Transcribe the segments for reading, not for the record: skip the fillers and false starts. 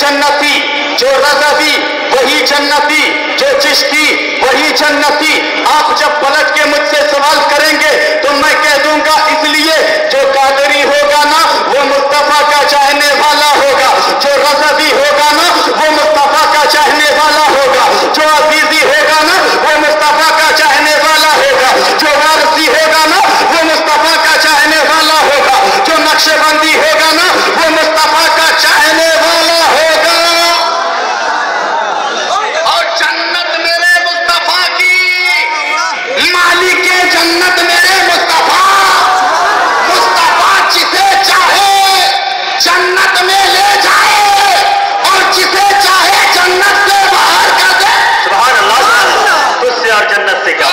जन्नती, जो रज़वी वही जन्नती, जो चिश्ती वही जन्नती। आप जब पलट के मुझसे सवाल करेंगे तो मैं कह दूंगा इसलिए जो कादरी होगा ना वो मुस्तफा का चाहने वाला होगा, जो रज़वी होगा ना वो मुस्तफा का चाहने वाला होगा, जो अजीजी होगा ना वो मुस्तफा का चाहने वाला होगा, जो वारसी होगा ना वो मुस्तफा का चाहने वाला होगा, जो नक्शबंदी होगा ना वो मुस्तफा का चाहने वाला होगा। और जन्नत मेरे मुस्तफा की, मालिक जन्नत मेरे मुस्तफा, मुस्तफा जिसे चाहे जन्नत में ले जाए और जिसे चाहे जन्नत से बाहर कर दे। सुभान अल्लाह, उससे और जन्नत से क्या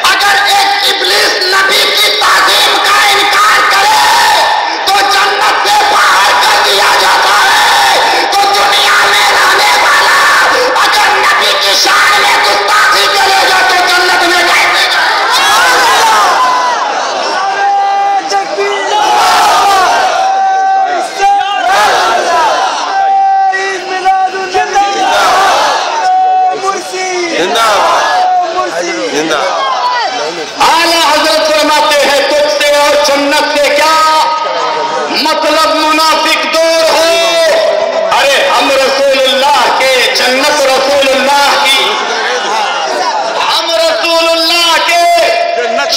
अगर एक इब्लीस नबी की ताज़ीम का इनकार करे तो जन्नत से बाहर कर दिया जाता है। तो दुनिया में रहने वाला अगर नबी की शान में गुस्ताखी करेगा तो जन्नत में कैसे आला हजरत फरमाते हैं तुझसे और जन्नत से क्या मतलब, मुनाफिक दूर हो। अरे हम रसूलुल्लाह के, जन्नत रसूलुल्लाह की, हम रसूलुल्लाह के,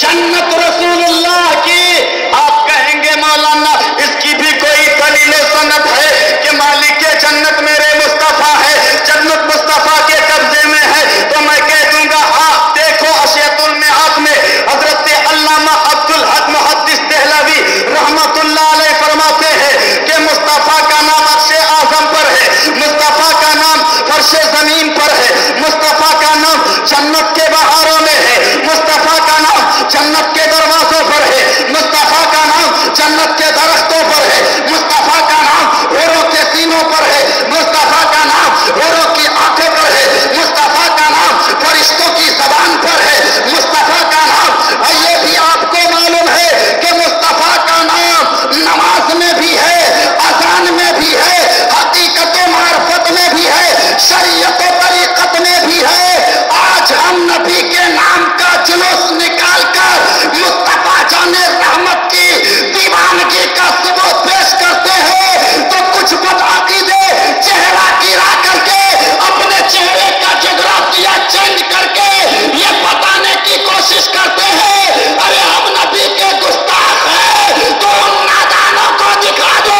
जन्नत रसूलुल्लाह की। आप कहेंगे मौलाना इसकी भी कोई दलील सनद है कि मालिक जन्नत मेरे मुस्तफा है, जन्नत मुस्तफा के कब्जे में है, तो मैं कह दूंगा हाँ देखो अशयतुल मिआत में हजरत अल्लामा अब्दुल हक मुहद्दिस देहलवी रहमतुल्लाह अलैह फरमाते हैं कि मुस्तफा का नाम अर्शे आज़म पर है, मुस्तफा का नाम फर्शे जमीन पर है, मुस्तफा का नाम जन्नत के बहारों में है, मुस्तफा का नाम जन्नत के दरवाजों पर है, मुस्तफा का नाम जन्नत के दरख्तों पर है, मुस्तफा का नाम हूरों के सीनों पर है, मुस्तफा का नाम हूरों की आंखों पर है, मुस्तफा का नाम फरिश्तों की ज़बान पर है, मुस्तफा का नाम। ये भी आपको मालूम है कि मुस्तफा का नाम नमाज में भी है, अज़ान में भी है, हकीकत मार्फत में भी है, शरीयत तरीक़त में भी है। आज हम नबी के नाम का जुलूस निकाल कर मुस्तफा जाने रहमत की दीवानगी का सबूत पेश करते हैं तो कुछ बदअक़ीदे चेहरा गिरा करके अपने चेहरे का जोग्राफिया चेंज करके ये बताने की कोशिश करते हैं अरे हम नबी के गुस्ताख हैं, तो उन नादानों को दिखा दो।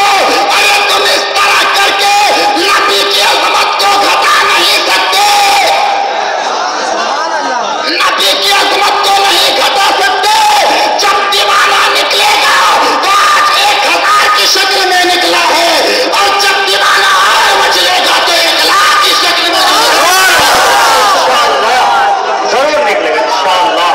अरे तुम इस तरह करके नबी की अज़मत को घटा नहीं सकते, नबी की अज़मत को नहीं घटा सकते। जब दीवाना निकलेगा तो आज 1000 की शक्ल में निकला है और जब दीवाना और मचलेगा तो 1 लाख की शक्ल में जरूर निकलेगा इंशाअल्लाह।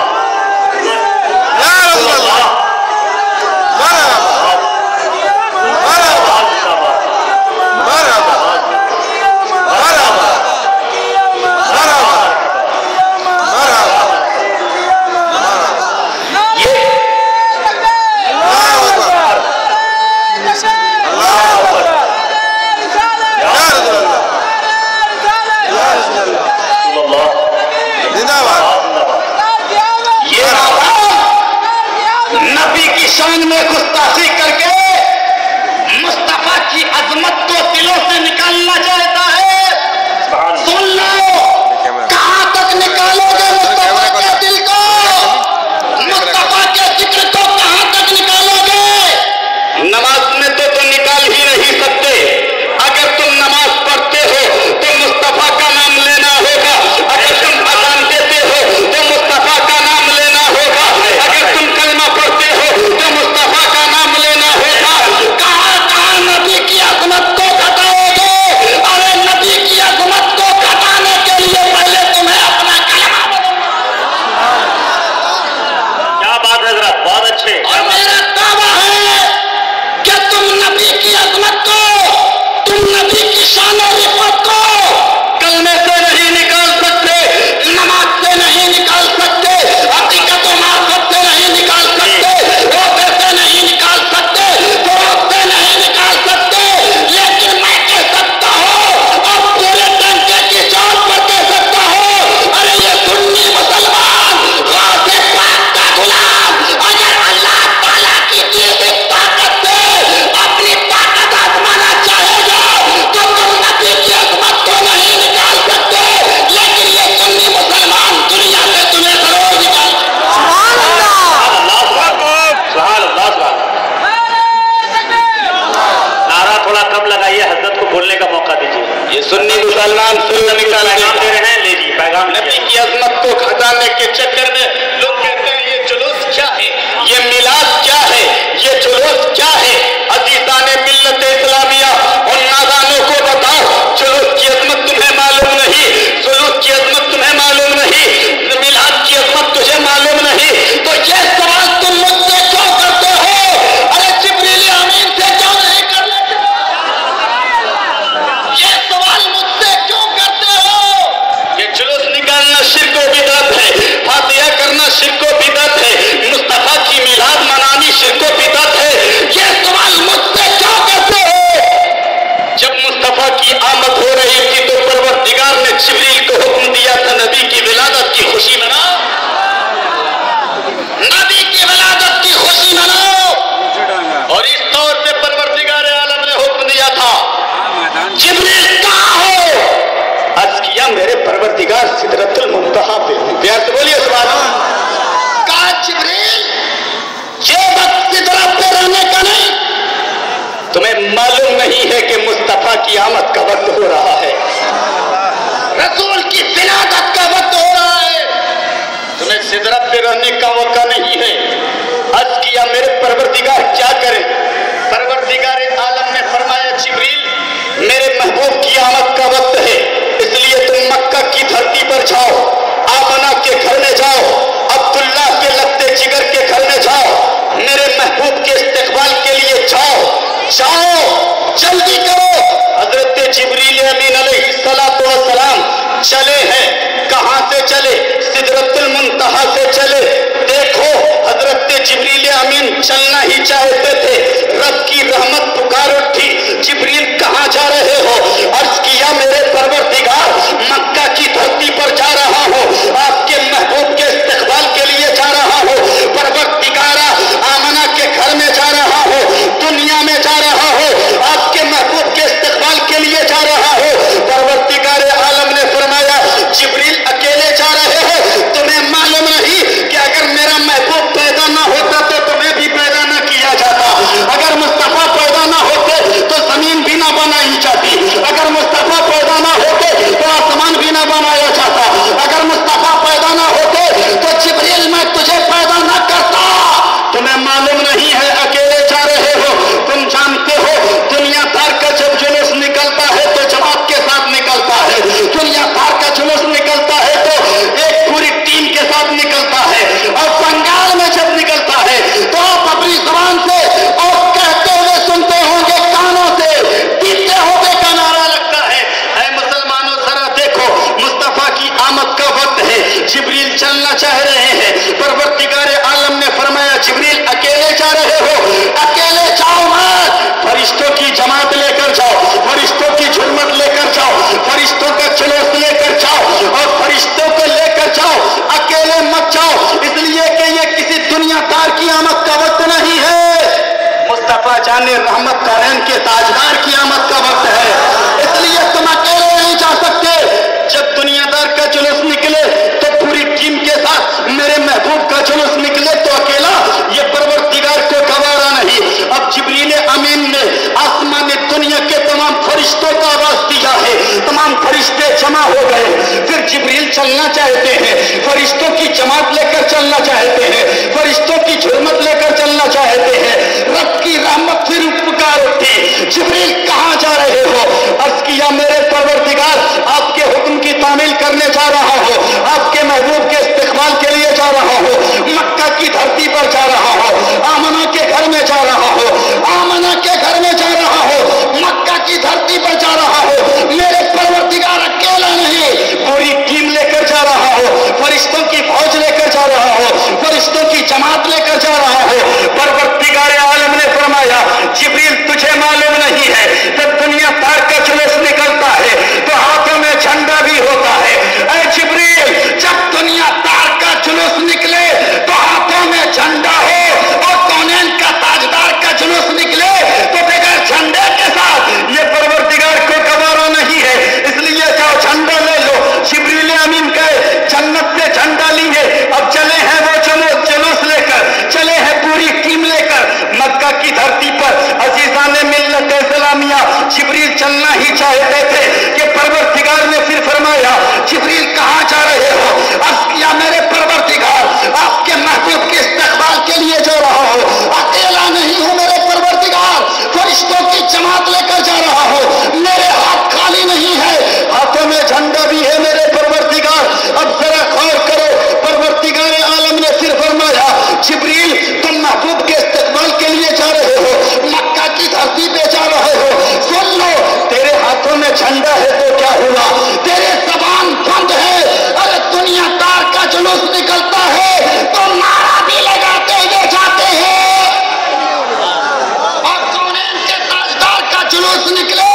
नबी की शान में गुस्ताखी करके मुस्तफा की अजमत को दिलों से निकालना चाहता है। सुन लो कहां तक निकालोगे मुस्तफा के दिल को, मुस्तफा के जिक्र को कहां तक निकालोगे। नमाज में तो निकाल ही नहीं सकते। अगर तुम नमाज पढ़ते हो तो मुस्तफा का नाम लेना होगा, अगर तुम अज़ान देते हो तो मुस्तफा का नाम लेना होगा, अगर तुम कलमा पढ़ते हो तो मुस्तफा का नाम लेना होगा। कहां कहां नबी की अज़मत को घटाओगे। अरे नबी की अज़मत को घटाने के भाइयों को बोलने का मौका दीजिए। ये सुन्नी मुसलमान फिल्म निकाल दे रहे हैं, ले जी पैगाम। नबी की अजमत को खटाने के चक्कर में लोग कहते हैं ये जुलूस क्या है, ये मिलाद क्या है, ये जुलूस क्या है। अजीज़ाने मिल्लत इस्लामिया और नादानों को बताओ, जुलूस की अजमत तुम्हें मालूम नहीं, जुलूस की अजमत तुम्हें मालूम नहीं, मिलाद की अजमत तुझे मालूम नहीं, तो ये सवाल तुम मुझसे क्यों करते हो? अरे जिब्रील अमीन से क्यों नहीं कर लेते? ये सवाल मुझसे क्यों करते हो? ये जुलूस निकालना शिर्क व बिदअत है, फातिहा करना शिर्क व बिदअत है, मुस्तफा की मिलाद मनानी शिर्क व बिदअत है। ये सवाल मुझसे क्यों करते हो? जब मुस्तफा की आमद हो रही थी तो परवरदिगार ने जिब्रील को हुक्म दिया था नबी की विलादत की खुशी मनाओ, नबी की विलादत की खुशी मनाओ। और इस तौर पे परवरदिगार आलम ने हुक्म दिया था, जिब्रील कहाँ हो? अर्ज किया मेरे परवरदिगार सिदरतुल मुंतहा पे हूं। प्यार से बोलिए सुभान अल्लाह। कहा जिब्रील ये वक्त सिदरत पे रहने का नहीं, तुम्हें मालूम नहीं है कि मुस्तफा की आमद का वक्त हो रहा है, रसूल की विलादत का वक्त हो रहा है, तुम्हें सिदरत पे रहने का मौका नहीं है। अर्ज किया मेरे परवरदिगार क्या करें? परवरदिगार आलम ने फरमाया जिब्रील मेरे महबूब की आमद का वक्त है, इसलिए तुम मक्का की धरती पर जाओ, आमना के घर में जाओ, अब्दुल्लाह के लत्ते जिगर के घर में जाओ, मेरे महबूब के इस्तकबाल के लिए जाओ, जाओ जल्दी करो। हजरत जिब्रील अमीन अलैहिस्सलातु वस्सलाम चले हैं। कहां से चले? सिदरतुल मुंतहा से चले। देखो हजरत जिब्रील अमीन चलना ही चाहते थे, रब की रहमत पुकार उठी, जिब्रील कहां जा रहे हो? अर्ज किया मेरे परवरदिगार मक्का की धरती पर जा रहा हूं, आपके महबूब के इस्तकबाल के लिए जा रहा हूं, परवरदिगारा आमना के घर में जा रहा हूं, दुनिया में जा रहा हूं, आपके महबूब के इस्तकबाल के लिए जा रहा हूं। परवरदिगार आलम ने फरमाया जिब्रील अकेले जा रहे हो, तुम्हें मालूम नहीं कि अगर मेरा महबूब पैदा ना होता तो तुम्हें भी पैदा ना किया जाता, अगर मुस्तफा पैदा ना होते तो जमीन भी ना बनाई जाती, अगर मुस्तफा पैदा ना होते तो आसमान भी ना बनाया जाता, अगर मुस्तफा पैदा ना होते तो जिब्रील मैं तुझे पैदा ना करता। तुम्हें मालूम नहीं है अकेले जा रहे हो। तुम जानते हो दुनिया भर का जब जुलूस निकलता है तो जमात के साथ निकलता है, दुनिया भर का जुलूस निकलता है तो एक पूरी टीम के साथ निकलता है, और बंगाल में जब निकलता है तो आप अपनी जुबान से और कहते हुए सुनते होंगे, कानों से पीते होंगे का नारा लगता है। ऐ मुसलमानों जरा देखो, मुस्तफा की आमद का वक्त है, जिब्रील चलना चाह रहे हैं। परवरदिगार आलम ने फरमाया जिब्रील अकेले जा रहे हो, अकेले जाओ मत, फरिश्तों की जमात लेकर जाओ, फरिश्तों की झुरमट लेकर जाओ, फरिश्तों का जुलूस लेकर जाओ, और फरिश्तों को लेकर जाओ, अकेले मत जाओ, इसलिए कि ये किसी दुनियादार की आमद का वक्त नहीं है, मुस्तफा जाने रहमत करैन के ताजदार की आमद का वक्त है, इसलिए तुम अकेले नहीं जा सकते। जब दुनियादार का जुलूस निकले तो पूरी टीम के साथ, मेरे महबूब का जुलूस निकले तो अकेला, ये परवरदिगार को गवारा नहीं। अब जिब्रील अमीन ने आसमान दुनिया के तमाम फरिश्तों को आवाज दिया है, तमाम फरिश्ते जमा हो गए, फिर जिब्रील चलना चाहते हैं, फरिश्तों की जमात लेकर चलना चाहते हैं, फरिश्तों की झुरमत लेकर चलना चाहते हैं। रब की रहमत फिर पुकार उठी, जिब्रील कहां जा रहे हो? अर्ज किया मेरे परवरदिगार आपके हुक्म की तामील करने जा रहा हूं, आपके महबूब के इस्तकबाल के लिए जा रहा हूं, मक्का की धरती पर जा रहा हूं, आमना के घर में जा रहा हूं, आमना के घर में जा रहा हूं, मक्का की धरती पर जा रहा हूं। मेरे परवरदिगार अकेला नहीं, पूरी टीम लेकर जा रहा हूं, फरिश्तों की फौज लेकर जा रहा हूं, फरिश्तों की जमात लेकर जा रहा हूं। परवरदिगार आलम ने फरमाया जिब्रील तुझे मालूम नहीं है, जब दुनिया भर का जुलूस निकलता है तो हाथों में झंडा भी होता है। ऐ जिब्रील जब दुनिया भर का जुलूस निकले तो हाथों में झंडा हो, और कौनैन का ताजदार का जुलूस निकले तो बगैर जिब्रील चलना ही चाहते थे कि परवरदिगार ने फिर फरमाया, जिब्रील कहाँ जा रहे हो? अर्ज़ किया, मेरे परवरदिगार आपके महबूब के इस्तकबाल के लिए जा रहा हूँ, अकेला नहीं हूँ मेरे परवरदिगार, फरिश्तों की जमात लेकर जा रहा हूँ, मेरे हाथ खाली नहीं है, हाथों में झंडा भी है मेरे परवरदिगार। अब जरा गौर करो, परवरदिगार आलम ने फिर फरमाया, जिब्रील तुम महबूब के इस्तकबाल के लिए जा रहे हो, मक्का की धरती पे जा रहे हो, सुन लो, तेरे हाथों में झंडा है तो क्या हुआ, तेरे ज़बान बंद है, अरे दुनिया तार का जुलूस निकलता है तो नारा भी लगाते हुए जाते हैं, और कौनैन के ताजदार का जुलूस निकले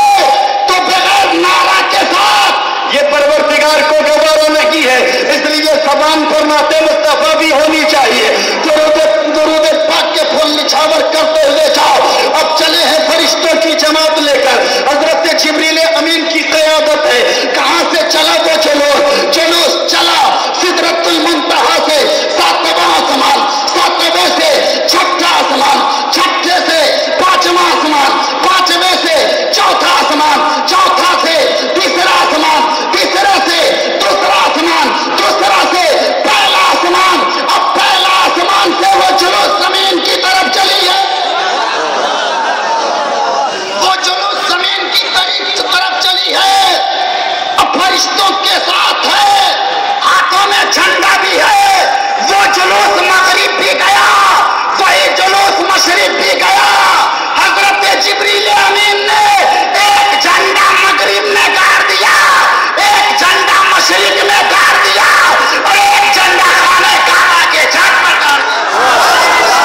तो बगैर नारा के साथ, ये परवरदिगार को गवारा नहीं है, इसलिए ज़बान फरमाते मुस्तफा भी होनी चाहिए। दुरूद पाक के फूल निछावर करते हुए जाओ। अब चले हैं फरिश्तों की जमात लेकर, हजरत जिब्रील अमीन की क़यादत है। कहां से चला वो जुलूस चला सिदरतुल मुंतहा से सातवां आसमान, सातवें से छठा आसमान, छठे से पांचवां आसमान, पांचवें से चौथा आसमान, चौथा से तीसरा आसमान, तीसरे से दूसरा आसमान, दूसरा से पहला आसमान, अब पहला आसमान से वो जुलूस जमीन की तरफ चली है, वो जुलूस जमीन की तरफ चली है, अब फरिश्तों के साथ है, हाथों में झंडा भी है, वो जुलूस मगरिब भी गया, वही जुलूस मशरिक भी गया। हजरत जिब्रील अमीन ने एक झंडा मगरिब में गाड़ दिया, एक झंडा मशरिक में गाड़ दिया, और एक झंडा खाने काबा के छत पर गाड़ दिया।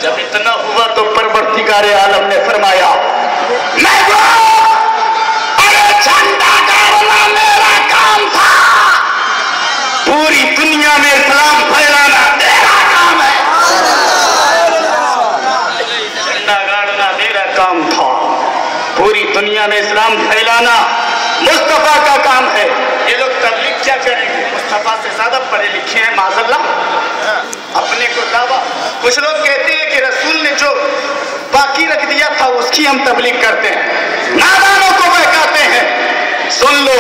जब इतना हुआ तो परवरदिगार आलम ने फरमाया, मैं वो, अरे झंडा गाड़ना मेरा काम था, पूरी दुनिया में इस्लाम फैलाना तेरा काम है। झंडा गाड़ना मेरा काम था, पूरी दुनिया में इस्लाम फैलाना मुस्तफा का काम है। ये लोग तबलीग क्या करेंगे, मुस्तफा से ज्यादा पढ़े लिखे हैं माज़अल्लाह, अपने को दावा। कुछ लोग कहते हैं कि रसूल ने जो बाकी रख दिया था उसकी हम तबलीग करते हैं, नादानों को बहकाते हैं। सुन लो,